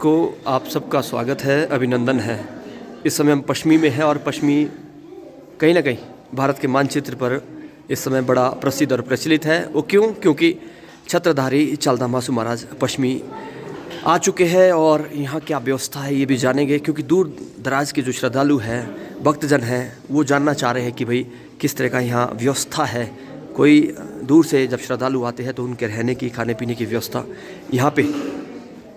दर्शकों, आप सबका स्वागत है, अभिनंदन है। इस समय हम पश्चिमी में हैं और पश्चिमी कहीं ना कहीं भारत के मानचित्र पर इस समय बड़ा प्रसिद्ध और प्रचलित है। वो क्यों? क्योंकि छत्रधारी चालदा मासू महाराज पश्चिमी आ चुके हैं और यहाँ क्या व्यवस्था है ये भी जानेंगे, क्योंकि दूर दराज के जो श्रद्धालु हैं, भक्तजन हैं, वो जानना चाह रहे हैं कि भाई किस तरह का यहाँ व्यवस्था है। कोई दूर से जब श्रद्धालु आते हैं तो उनके रहने की, खाने पीने की व्यवस्था यहाँ पे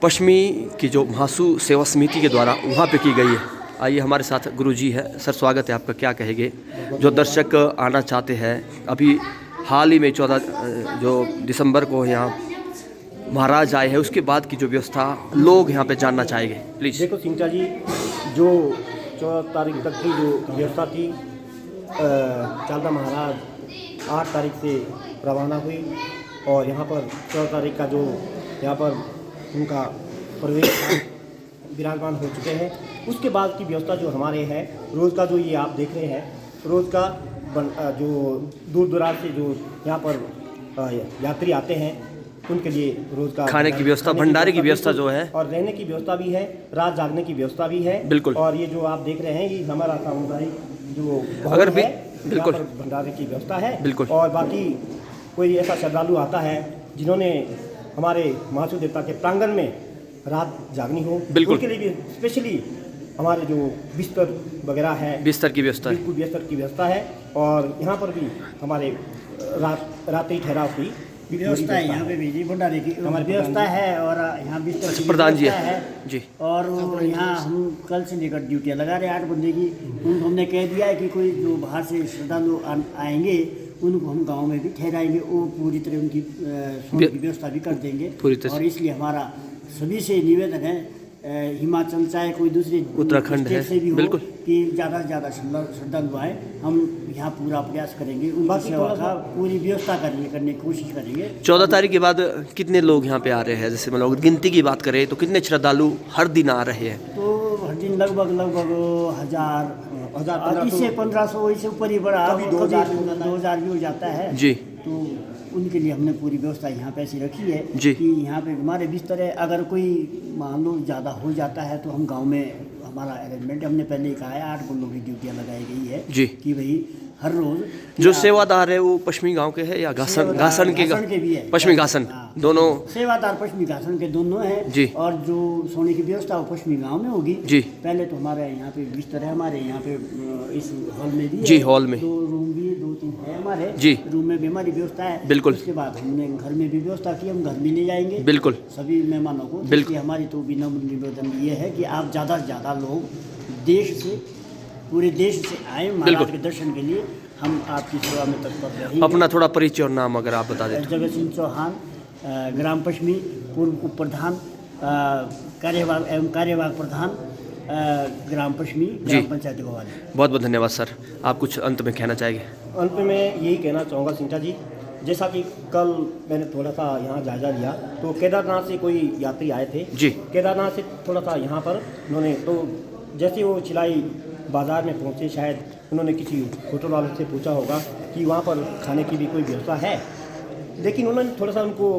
पश्चिमी की जो मासू सेवा समिति के द्वारा वहाँ पे की गई है। आइए, हमारे साथ गुरुजी है। सर, स्वागत है आपका। क्या कहेंगे जो दर्शक आना चाहते हैं? अभी हाल ही में 14 जो दिसंबर को यहाँ महाराज आए हैं, उसके बाद की जो व्यवस्था लोग यहाँ पे जानना चाहेंगे, प्लीज़। देखो सिंचा जी, जो 14 तारीख तक की जो व्यवस्था थी, चालदा महाराज 8 तारीख से रवाना हुई और यहाँ पर 14 तारीख का जो यहाँ पर उनका प्रवेश विराजमान हो चुके हैं। उसके बाद की व्यवस्था जो हमारे है, रोज़ का जो ये आप देख रहे हैं, रोज़ का जो दूर दराज से जो यहाँ पर यात्री आते हैं उनके लिए रोज़ का खाने की व्यवस्था, भंडारे की व्यवस्था जो है, और रहने की व्यवस्था भी है, रात जागने की व्यवस्था भी है। बिल्कुल। और ये जो आप देख रहे हैं, ये हमारा सामुदायिक जो अगर भी बिल्कुल भंडारे की व्यवस्था है। बिल्कुल। और बाकी कोई ऐसा श्रद्धालु आता है जिन्होंने हमारे मासू देवता के प्रांगण में रात जागनी हो, बिल्कुल, उनके लिए भी स्पेशली हमारे जो बिस्तर वगैरह है, बिस्तर की व्यवस्था है, बिल्कुल बिस्तर की व्यवस्था है। और यहाँ पर भी हमारे रात्रि ठहराव की व्यवस्था है। यहाँ पे भी जी भंडारे की हमारी व्यवस्था है और यहाँ बिस्तर की प्रधान जी है जी। और यहाँ हम कल से लेकर ड्यूटियाँ लगा रहे हैं 8 बंदे की। उनको हमने कह दिया है कि कोई जो बाहर से श्रद्धालु आएंगे उनको हम गांव में भी ठहराएंगे, वो पूरी तरह उनकी सोने की व्यवस्था भी कर देंगे पूरी तरह। और इसलिए हमारा सभी से निवेदन है, हिमाचल चाहे कोई दूसरी उत्तराखंड है, से भी हो, बिल्कुल, कि ज़्यादा से ज़्यादा श्रद्धालु आए। हम यहाँ पूरा प्रयास करेंगे, उनकी सेवा का पूरी व्यवस्था करने की कोशिश करेंगे। 14 तारीख के बाद कितने लोग यहाँ पे आ रहे हैं? जैसे मतलब गिनती की बात करें तो कितने श्रद्धालु हर दिन आ रहे हैं? तो हर दिन लगभग 1000 इससे 1500 इससे ऊपर ही बढ़ा, कभी 2000 भी हो जाता है जी। तो उनके लिए हमने पूरी व्यवस्था यहाँ पे ऐसी रखी है जी कि यहाँ पे हमारे बिस्तर है। अगर कोई मान लो ज़्यादा हो जाता है तो हम गांव में हमारा अरेंजमेंट, हमने पहले ही कहा है, 8 बंदों की ड्यूटियाँ लगाई गई है जी कि भाई हर रोज़ जो सेवादार है वो पश्चिमी गांव के हैं या घासन के भी है, पश्चिमी घासन दोनों सेवादार पश्चिमी घासन के दोनों हैं जी। और जो सोने की व्यवस्था वो पश्चिमी गांव में होगी जी। पहले तो हमारे यहाँ पे बिस्तर है, हमारे यहाँ पे इस हॉल में भी जी, है, हॉल में 2 रूम भी 2-3 है हमारे जी। रूम में भी हमारी व्यवस्था है, बिल्कुल। उसके बाद हमने घर में भी व्यवस्था की, हम घर में ले जाएंगे बिल्कुल सभी मेहमानों को। बिल्कुल। हमारी तो विनम्र निवेदन ये है कि आप ज़्यादा से ज़्यादा लोग देश से, पूरे देश से आए महाराज के दर्शन के लिए। हम आपकी सेवा में तत्पर रहेंगे। अपना थोड़ा परिचय और नाम अगर आप बता दें। जगत सिंह चौहान, ग्राम पश्चिमी, पूर्व उप प्रधान, कार्यवाहक प्रधान, ग्राम पश्चिमी, ग्राम पंचायत गोवाली। बहुत बहुत धन्यवाद सर। आप कुछ अंत में कहना चाहेंगे? अंत में मैं यही कहना चाहूँगा सिंचा जी, जैसा कि कल मैंने थोड़ा सा यहाँ जायजा लिया तो केदारनाथ से कोई यात्री आए थे जी। केदारनाथ से थोड़ा सा यहाँ पर उन्होंने, तो जैसे वो चिलाई बाज़ार में पहुँचे, शायद उन्होंने किसी होटल वाले से पूछा होगा कि वहाँ पर खाने की भी कोई व्यवस्था है, लेकिन उन्होंने थोड़ा सा उनको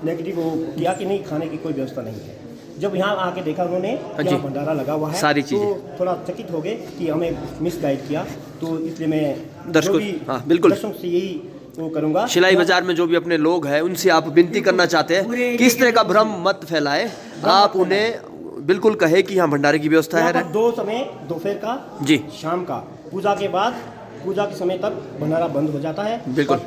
नेगेटिव वो किया कि नहीं, खाने की कोई व्यवस्था नहीं है। जब यहाँ आके देखा उन्होंने यहाँ भंडारा लगा हुआ है सारी चीज़ें, तो थोड़ा चकित हो गए कि हमें मिसगाइड किया। तो इसलिए मैं दर्शकों बिल्कुल दर्शकों से यही वो करूँगा, शिलाई बाजार में जो भी अपने लोग हैं उनसे आप विनती करना चाहते हैं किस तरह का भ्रम मत फैलाए, आप उन्हें बिल्कुल कहे कि यहाँ भंडारे की व्यवस्था है। 2 समय दोपहर का जी, शाम का, पूजा के बाद, पूजा के समय तक भंडारा बंद हो जाता है। बिल्कुल। और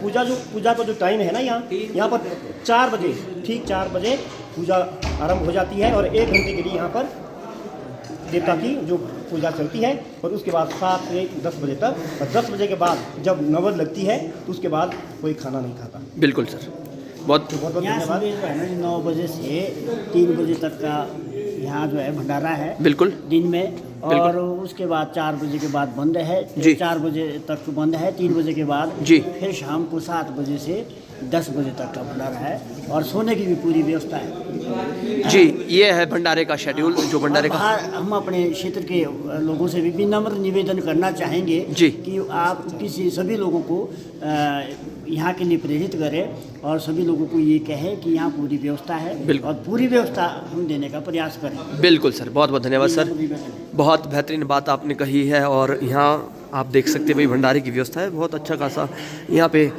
पूजा का जो टाइम है ना, यहाँ पर 4 बजे, ठीक 4 बजे पूजा आरंभ हो जाती है और 1 घंटे के लिए यहाँ पर देवता की जो पूजा चलती है और उसके बाद 7 से 10 बजे तक, और 10 बजे के बाद जब नवद लगती है तो उसके बाद कोई खाना नहीं खाता। बिल्कुल सर, बहुत बहुत यहाँ धन्यवाद। सुबह जो है ना 9 बजे से 3 बजे तक का यहाँ जो है भंडारा है बिल्कुल दिन में, और उसके बाद 4 बजे के बाद बंद है जी। 4 बजे तक बंद है, 3 बजे के बाद जी। फिर शाम को 7 बजे से 10 बजे तक का भंडारा है और सोने की भी पूरी व्यवस्था है जी। ये है भंडारे का शेड्यूल, जो भंडारे का बाहर हम अपने क्षेत्र के लोगों से भी विनम्र निवेदन करना चाहेंगे जी। कि आप किसी सभी लोगों को यहाँ के लिए प्रेरित करें और सभी लोगों को ये कहे कि यहाँ पूरी व्यवस्था है बिल्कुल। और पूरी व्यवस्था हम देने का प्रयास करें। बिल्कुल सर, बहुत बहुत धन्यवाद सर, बहुत बेहतरीन बात आपने कही है। और यहाँ आप देख सकते हैं भाई भंडारे की व्यवस्था है, बहुत अच्छा खासा यहाँ पे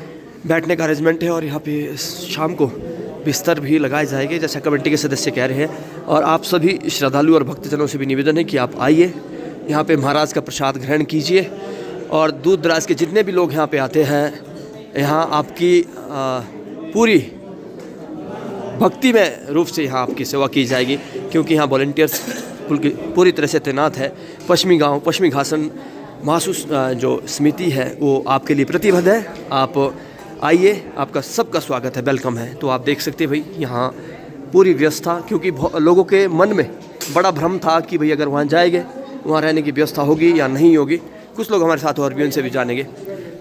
बैठने का अरेंजमेंट है और यहाँ पे शाम को बिस्तर भी लगाए जाएंगे जैसा कमेटी के सदस्य कह रहे हैं। और आप सभी श्रद्धालु और भक्तजनों से भी निवेदन है कि आप आइए यहाँ पे महाराज का प्रसाद ग्रहण कीजिए और दूर दराज के जितने भी लोग यहाँ पे आते हैं यहाँ आपकी पूरी भक्ति में रूप से यहाँ आपकी सेवा की जाएगी, क्योंकि यहाँ वॉलंटियर्स पूरी तरह से तैनात है। पश्चिमी गांव पश्चिमी घासन महसूस जो समिति है वो आपके लिए प्रतिबद्ध है। आप आइए, आपका सबका स्वागत है, वेलकम है। तो आप देख सकते हैं भाई यहाँ पूरी व्यवस्था, क्योंकि लोगों के मन में बड़ा भ्रम था कि भाई अगर वहाँ जाएंगे वहाँ रहने की व्यवस्था होगी या नहीं होगी। कुछ लोग हमारे साथ और भी, उनसे भी जानेंगे।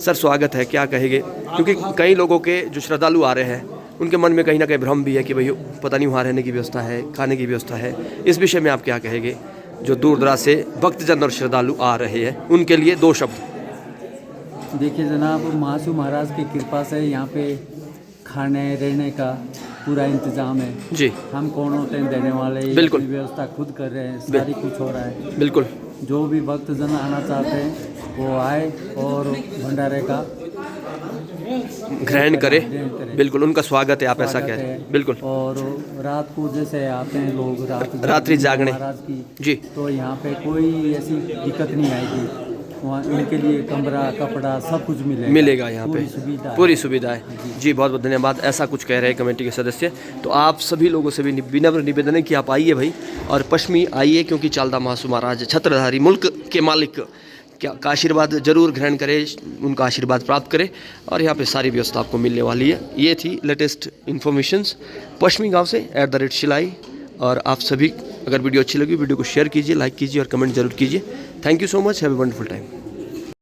सर स्वागत है, क्या कहेंगे? क्योंकि कई लोगों के जो श्रद्धालु आ रहे हैं उनके मन में कहीं ना कहीं भ्रम भी है कि भाई पता नहीं वहाँ रहने की व्यवस्था है, खाने की व्यवस्था है। इस विषय में आप क्या कहेंगे? जो दूर दराज से भक्तजन और श्रद्धालु आ रहे हैं उनके लिए 2 शब्द। देखिए जनाब, महासू महाराज की कृपा से यहाँ पे खाने रहने का पूरा इंतजाम है जी। हम कोनो टेंट देने वाले, बिल्कुल। अपनी व्यवस्था खुद कर रहे हैं, सारी कुछ हो रहा है। बिल्कुल। जो भी भक्तजन आना चाहते हैं वो आए और भंडारे का ग्रहण करें। बिल्कुल, उनका स्वागत है, आप ऐसा कह रहे हैं। बिल्कुल। और रात को जैसे आते हैं लोग रात्रि जागने महाराज की जी, तो यहाँ पे कोई ऐसी दिक्कत नहीं आएगी। वहाँ उनके लिए कमरा कपड़ा सब कुछ मिलेगा यहाँ पे, पूरी सुविधा है जी। बहुत बहुत धन्यवाद। ऐसा कुछ कह रहे हैं कमेटी के सदस्य। तो आप सभी लोगों से भी विनम्र निवेदन है कि आप आइए भाई और पश्चिमी आइए, क्योंकि चालदा महासू महाराज छत्रधारी मुल्क के मालिक का आशीर्वाद जरूर ग्रहण करें, उनका आशीर्वाद प्राप्त करें और यहाँ पे सारी व्यवस्था आपको मिलने वाली है। ये थी लेटेस्ट इन्फॉर्मेशंस पश्चिमी गांव से @शिलाई। और आप सभी अगर वीडियो अच्छी लगी वीडियो को शेयर कीजिए, लाइक कीजिए और कमेंट जरूर कीजिए। Thank you so much, have a wonderful time.